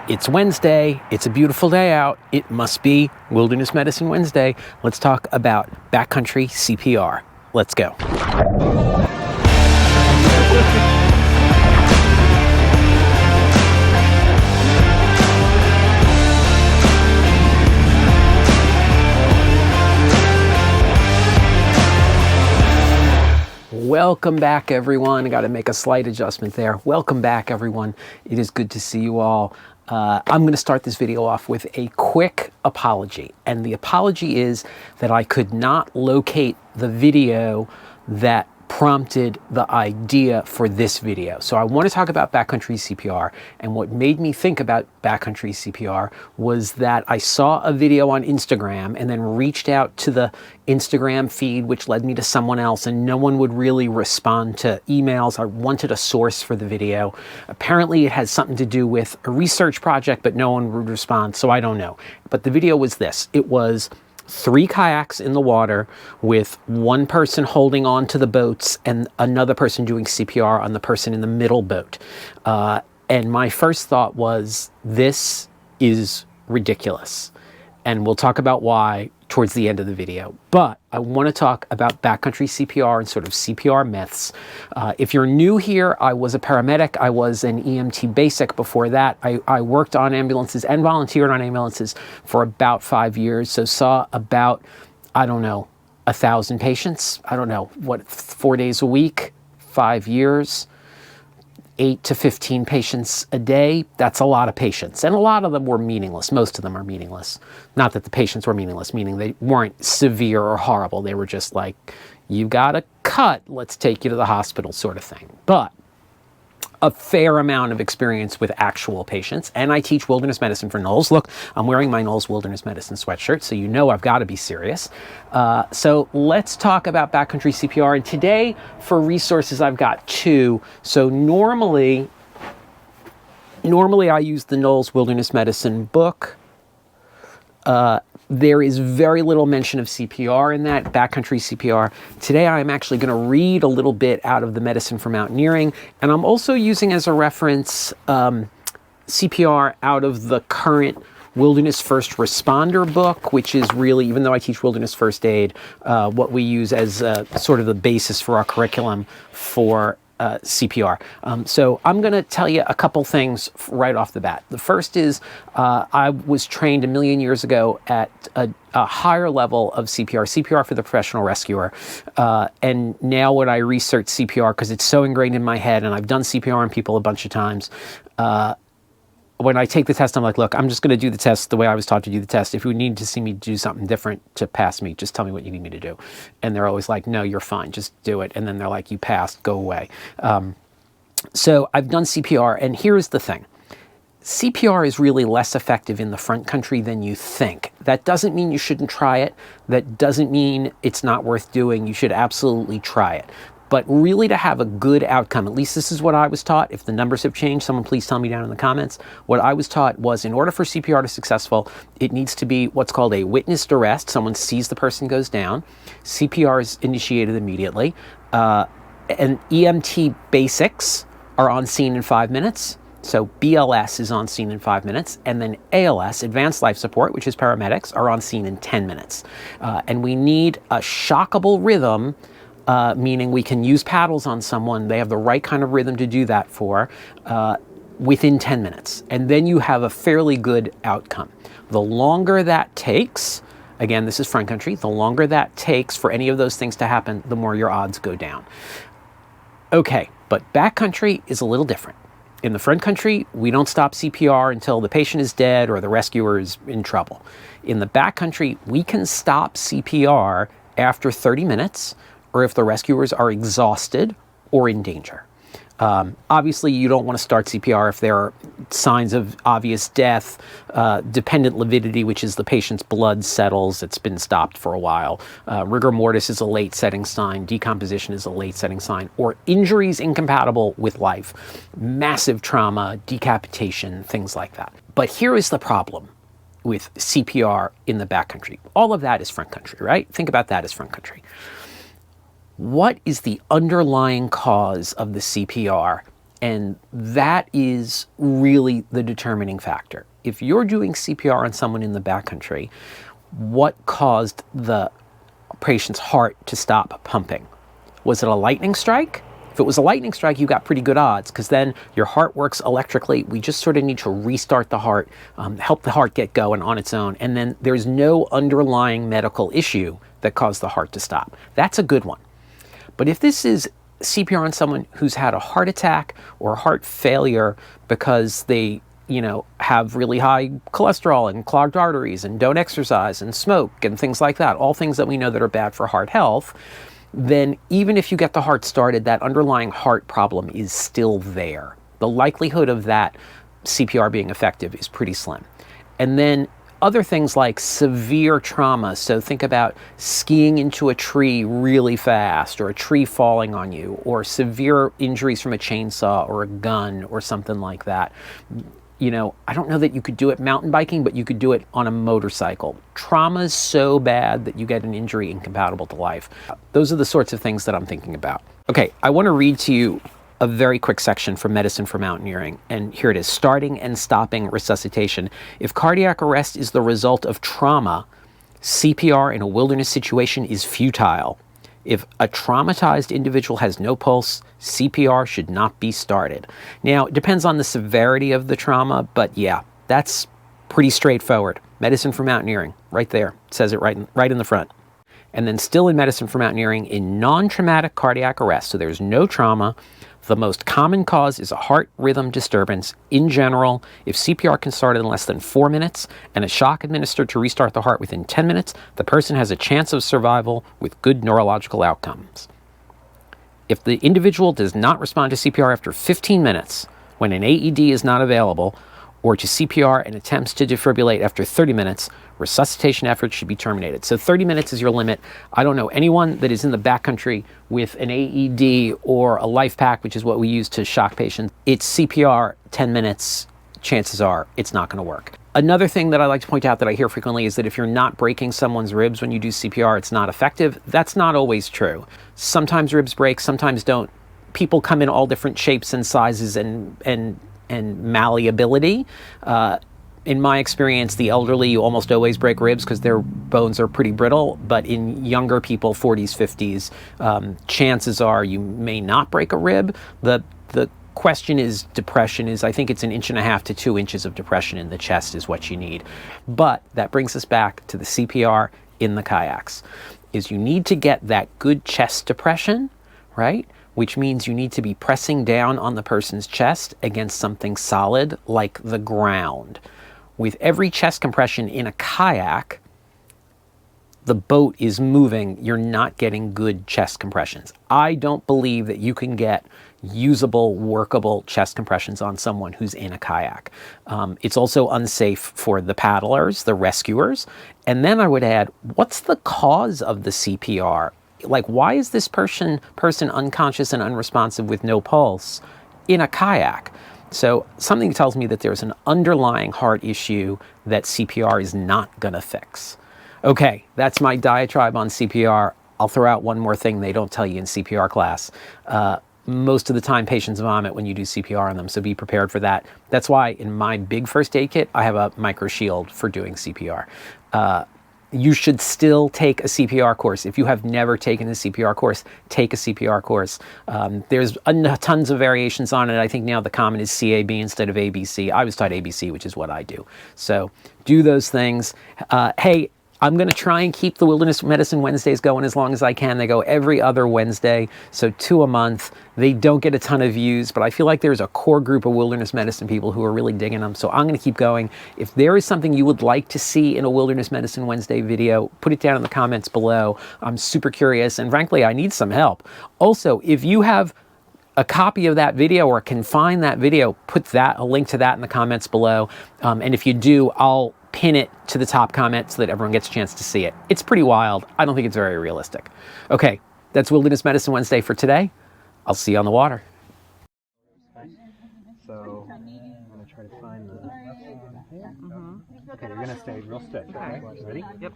It's Wednesday. It's a beautiful day out. It must be Wilderness Medicine Wednesday. Let's talk about backcountry CPR. Let's go. Welcome back, everyone. I got to make a slight adjustment there. Welcome back, everyone. It is good to see you all. I'm going to start this video off with a quick apology. And the apology is that I could not locate the video that prompted the idea for this video. So I want to talk about backcountry CPR, and what made me think about backcountry CPR was that I saw a video on Instagram and then reached out to the Instagram feed, which led me to someone else, and no one would really respond to emails. I wanted a source for the video. Apparently it has something to do with a research project, but no one would respond, so I don't know. But the video was this. It was 3 kayaks in the water with one person holding on to the boats and another person doing CPR on the person in the middle boat. And my first thought was, this is ridiculous. And we'll talk about why towards the end of the video. But I want to talk about backcountry CPR and sort of CPR myths. If you're new here, I was a paramedic. I was an EMT basic before that. I worked on ambulances and volunteered on ambulances for about 5 years. So saw about, 1,000 patients. 4 days a week, 5 years. 8 to 15 patients a day. That's a lot of patients. And a lot of them were meaningless. Most of them are meaningless. Not that the patients were meaningless, meaning they weren't severe or horrible. They were just like, you got a cut, let's take you to the hospital sort of thing. But a fair amount of experience with actual patients. And I teach wilderness medicine for Knowles. Look, I'm wearing my Knowles Wilderness Medicine sweatshirt, so you know I've got to be serious. So let's talk about backcountry CPR. And today, for resources, I've got 2. So normally I use the Knowles Wilderness Medicine book. There is very little mention of CPR in that, backcountry CPR. Today I'm actually going to read a little bit out of the Medicine for Mountaineering, and I'm also using as a reference CPR out of the current Wilderness First Responder book, which is really, even though I teach Wilderness First Aid, what we use as sort of the basis for our curriculum for CPR. So I'm going to tell you a couple things right off the bat. The first is I was trained a million years ago at a higher level of CPR for the professional rescuer. And now when I research CPR, because it's so ingrained in my head, and I've done CPR on people a bunch of times, when I take the test, I'm like, look, I'm just going to do the test the way I was taught to do the test. If you need to see me do something different to pass me, just tell me what you need me to do. And they're always like, no, you're fine, just do it. And then they're like, you passed, go away. So I've done CPR, and here's the thing. CPR is really less effective in the front country than you think. That doesn't mean you shouldn't try it. That doesn't mean it's not worth doing. You should absolutely try it. But really, to have a good outcome, at least this is what I was taught. If the numbers have changed, someone please tell me down in the comments. What I was taught was, in order for CPR to be successful, it needs to be what's called a witnessed arrest. Someone sees the person goes down. CPR is initiated immediately. And EMT basics are on scene in 5 minutes. So BLS is on scene in 5 minutes. And then ALS, Advanced Life Support, which is paramedics, are on scene in 10 minutes. And we need a shockable rhythm, meaning we can use paddles on someone. They have the right kind of rhythm to do that for within 10 minutes. And then you have a fairly good outcome. The longer that takes, again, this is front country, the longer that takes for any of those things to happen, the more your odds go down. Okay, but backcountry is a little different. In the front country, we don't stop CPR until the patient is dead or the rescuer is in trouble. In the backcountry, we can stop CPR after 30 minutes, or if the rescuers are exhausted or in danger. Obviously, you don't want to start CPR if there are signs of obvious death, dependent lividity, which is the patient's blood settles, it's been stopped for a while. Rigor mortis is a late setting sign. Decomposition is a late setting sign. Or injuries incompatible with life. Massive trauma, decapitation, things like that. But here is the problem with CPR in the backcountry. All of that is front country, right? Think about that as front country. What is the underlying cause of the CPR And that is really the determining factor. If you're doing CPR on someone in the backcountry, what caused the patient's heart to stop pumping? Was it a lightning strike? If it was a lightning strike, you got pretty good odds, because then your heart works electrically. We just sort of need to restart the heart, help the heart get going on its own, and then there's no underlying medical issue that caused the heart to stop. That's a good one. But if this is CPR on someone who's had a heart attack or heart failure because they, have really high cholesterol and clogged arteries and don't exercise and smoke and things like that, all things that we know that are bad for heart health, then even if you get the heart started, that underlying heart problem is still there. The likelihood of that CPR being effective is pretty slim. And then other things like severe trauma, so think about skiing into a tree really fast, or a tree falling on you, or severe injuries from a chainsaw or a gun or something like that. I don't know that you could do it mountain biking, but you could do it on a motorcycle. Trauma is so bad that you get an injury incompatible to life. Those are the sorts of things that I'm thinking about. Okay, I want to read to you a very quick section from Medicine for Mountaineering, and here it is. Starting and stopping resuscitation. If cardiac arrest is the result of trauma, CPR in a wilderness situation is futile. If a traumatized individual has no pulse, CPR should not be started. Now, it depends on the severity of the trauma, but yeah, that's pretty straightforward. Medicine for Mountaineering, right there. It says it right in the front. And then still in Medicine for Mountaineering, in non-traumatic cardiac arrest, so there's no trauma, the most common cause is a heart rhythm disturbance. In general, if CPR can start in less than 4 minutes and a shock administered to restart the heart within 10 minutes, the person has a chance of survival with good neurological outcomes. If the individual does not respond to CPR after 15 minutes, when an AED is not available, or to CPR and attempts to defibrillate after 30 minutes, resuscitation efforts should be terminated. So 30 minutes is your limit. I don't know anyone that is in the backcountry with an AED or a life pack, which is what we use to shock patients. It's CPR, 10 minutes, chances are it's not going to work. Another thing that I like to point out that I hear frequently is that if you're not breaking someone's ribs when you do CPR, it's not effective. That's not always true. Sometimes ribs break, sometimes don't. People come in all different shapes and sizes and malleability. In my experience, the elderly, you almost always break ribs because their bones are pretty brittle. But in younger people, 40s, 50s, chances are you may not break a rib. The question is depression is, I think it's 1.5 inches to 2 inches of depression in the chest is what you need. But that brings us back to the CPR in the kayaks, is you need to get that good chest depression, right? Which means you need to be pressing down on the person's chest against something solid like the ground. With every chest compression in a kayak, the boat is moving, you're not getting good chest compressions. I don't believe that you can get usable, workable chest compressions on someone who's in a kayak. It's also unsafe for the paddlers, the rescuers. And then I would add, what's the cause of the CPR? Like, why is this person unconscious and unresponsive with no pulse in a kayak? So something tells me that there's an underlying heart issue that CPR is not going to fix. Okay, that's my diatribe on CPR. I'll throw out one more thing they don't tell you in CPR class. Most of the time, patients vomit when you do CPR on them, so be prepared for that. That's why in my big first aid kit, I have a micro shield for doing CPR. You should still take a CPR course. If you have never taken a CPR course, take a CPR course. There's tons of variations on it. I think now the common is CAB instead of ABC. I was taught ABC, which is what I do. So do those things. Hey, I'm going to try and keep the Wilderness Medicine Wednesdays going as long as I can. They go every other Wednesday, so 2 a month. They don't get a ton of views, but I feel like there's a core group of wilderness medicine people who are really digging them, so I'm going to keep going. If there is something you would like to see in a Wilderness Medicine Wednesday video, put it down in the comments below. I'm super curious, and frankly, I need some help. Also, if you have a copy of that video or can find that video, put a link to that in the comments below. And if you do, I'll pin it to the top comment so that everyone gets a chance to see it. It's pretty wild. I don't think it's very realistic. Okay, that's Wilderness Medicine Wednesday for today. I'll see you on the water. So I'm going to try to find the... Okay, you're going to stay real stiff. Okay, ready? Yep.